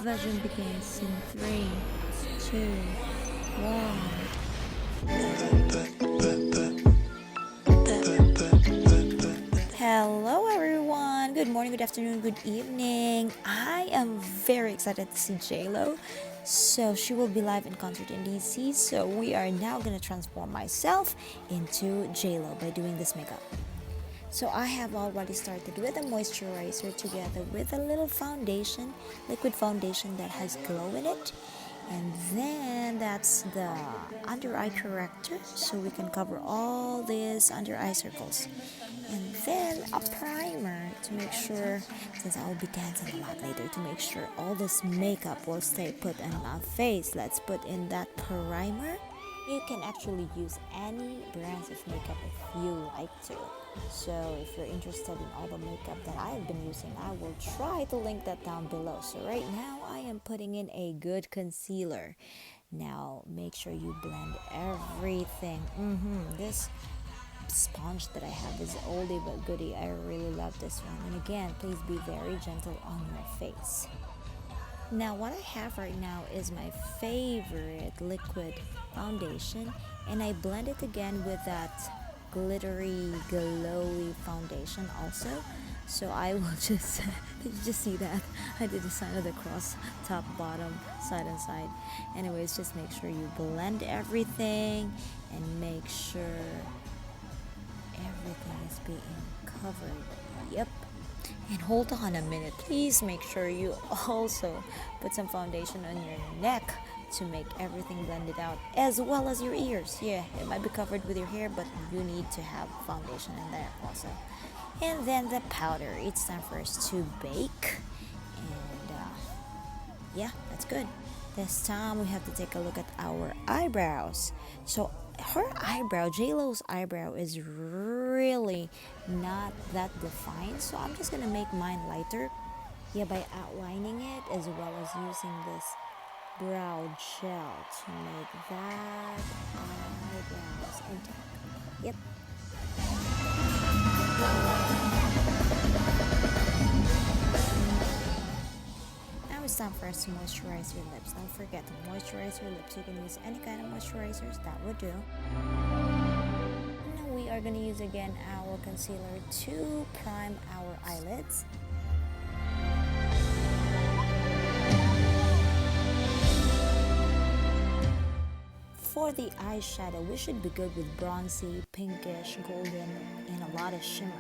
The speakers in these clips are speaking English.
Vision begins in 3, 2, 1. Hello, everyone. Good morning, good afternoon, good evening. I am very excited to see JLo. So she will be live in concert in DC. So we are now gonna transform myself into JLo by doing this makeup. So I have already started with a moisturizer together with a little foundation, liquid foundation that has glow in it. And then that's the under eye corrector, so we can cover all these under eye circles. And then a primer to make sure, since I'll be dancing a lot later, to make sure all this makeup will stay put on my face. Let's put in that primer. You can actually use any brands of makeup if you like to. So if you're interested in all the makeup that I've been using, I will try to link that down below. So right now I am putting in a good concealer. Now make sure you blend everything. This sponge that I have is oldie but goodie. I really love this one. And again, please be very gentle on your face. Now what I have right now is my favorite liquid foundation, and I blend it again with that glittery glowy foundation also. So I will just did you just see that I did the sign of the cross, top, bottom, side and side. Anyways, just make sure you blend everything and make sure everything is being covered. Yep. And hold on a minute, please make sure you also put some foundation on your neck to make everything blended out, as well as your ears. Yeah, it might be covered with your hair, but you need to have foundation in there also. And then the powder, it's time for us to bake. And yeah, that's good. This time we have to take a look at our eyebrows. So her eyebrow, JLo's eyebrow, is really not that defined, so I'm just gonna make mine lighter, yeah, by outlining it as well as using this brow gel to make that eyebrows intact. Yep. Now it's time for us to moisturize your lips. Don't forget to moisturize your lips. You can use any kind of moisturizers, that would do. Now we are going to use again our concealer to prime our eyelids. For the eyeshadow, we should be good with bronzy, pinkish, golden, and a lot of shimmer.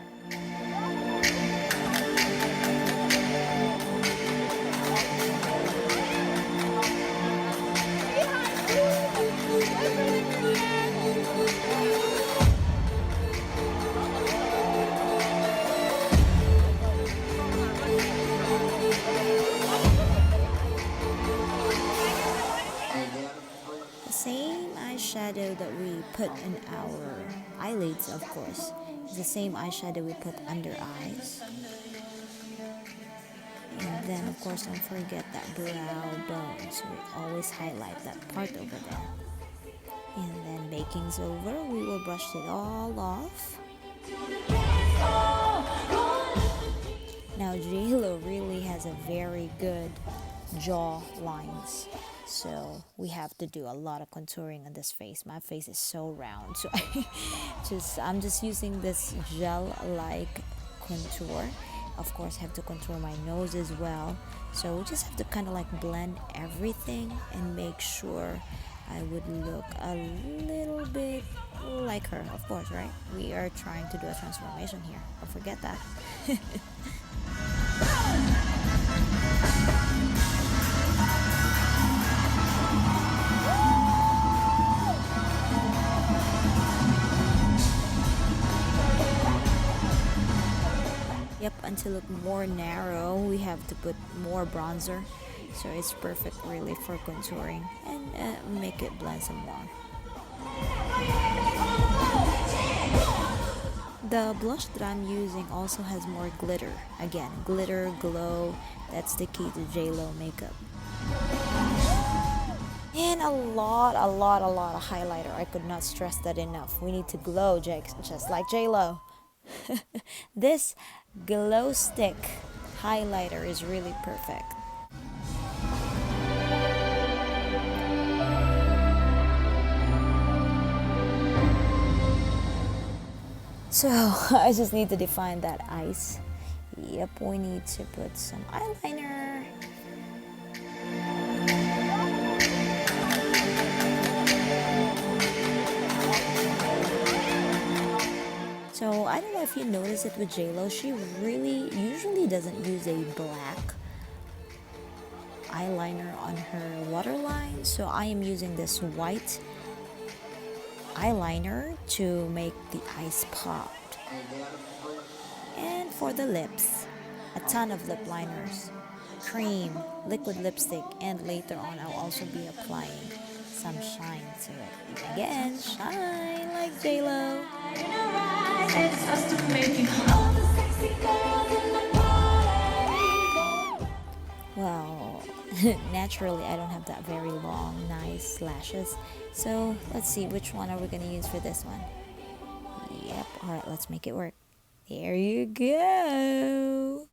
Same eyeshadow that we put in our eyelids, of course, is the same eyeshadow we put under eyes. And then, of course, don't forget that brow bone, so we always highlight that part over there. And then baking's over, we will brush it all off. Now JLo really has a very good jaw lines, so we have to do a lot of contouring on this face. My face is so round, so I'm just using this gel like contour. Of course, I have to contour my nose as well, so we just have to kind of like blend everything and make sure I would look a little bit like her, of course, right? We are trying to do a transformation here, don't forget that. Yep, until it look more narrow, we have to put more bronzer. So it's perfect really for contouring and make it blend some more. The blush that I'm using also has more glitter. Again, glitter, glow, that's the key to JLo makeup. And a lot of highlighter. I could not stress that enough. We need to glow just like JLo. This glow stick highlighter is really perfect. So I just need to define that eyes. Yep, we need to put some eyeliner. So I don't know if you notice it with JLo, she really usually doesn't use a black eyeliner on her waterline. So I am using this white eyeliner to make the eyes pop. And for the lips, a ton of lip liners, cream, liquid lipstick, and later on I'll also be applying some shine to it. Again, shine like JLo. Well, naturally I don't have that very long, nice lashes. So let's see, which one are we gonna use for this one? Yep, alright, let's make it work. There you go.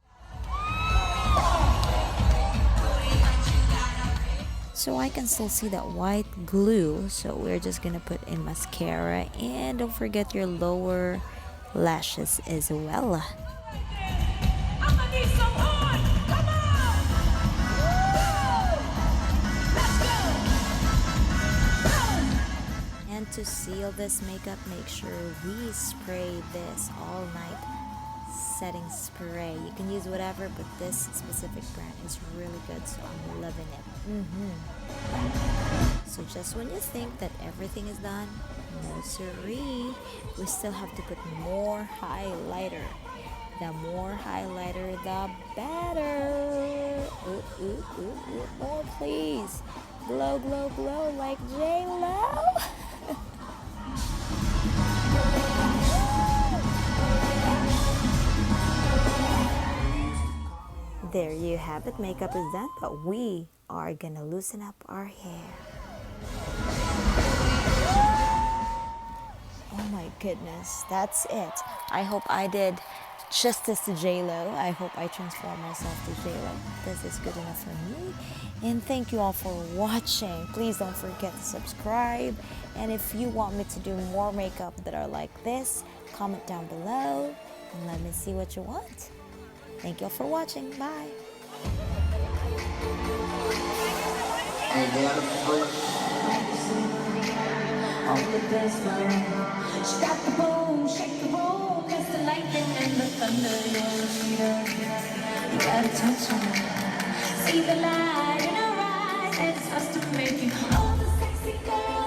So I can still see that white glue, so we're just gonna put in mascara, and don't forget your lower lashes as well. And to seal this makeup, make sure we spray this all night setting spray. You can use whatever, but this specific brand is really good, so I'm loving it. So just when you think that everything is done, no siree, we still have to put more highlighter. The more highlighter, the better. More please. Glow, glow, glow like JLo. There you have it, makeup is done, but we are gonna loosen up our hair. Oh my goodness, that's it. I hope I did justice to JLo. I hope I transformed myself to JLo. This is good enough for me. And thank you all for watching. Please don't forget to subscribe. And if you want me to do more makeup that are like this, comment down below and let me see what you want. Thank you all for watching. Bye. She got the boom, shake the room, that's the lightning and the thunder. You gotta touch her, see the light in her eyes, and it starts to make you all the sexy girl.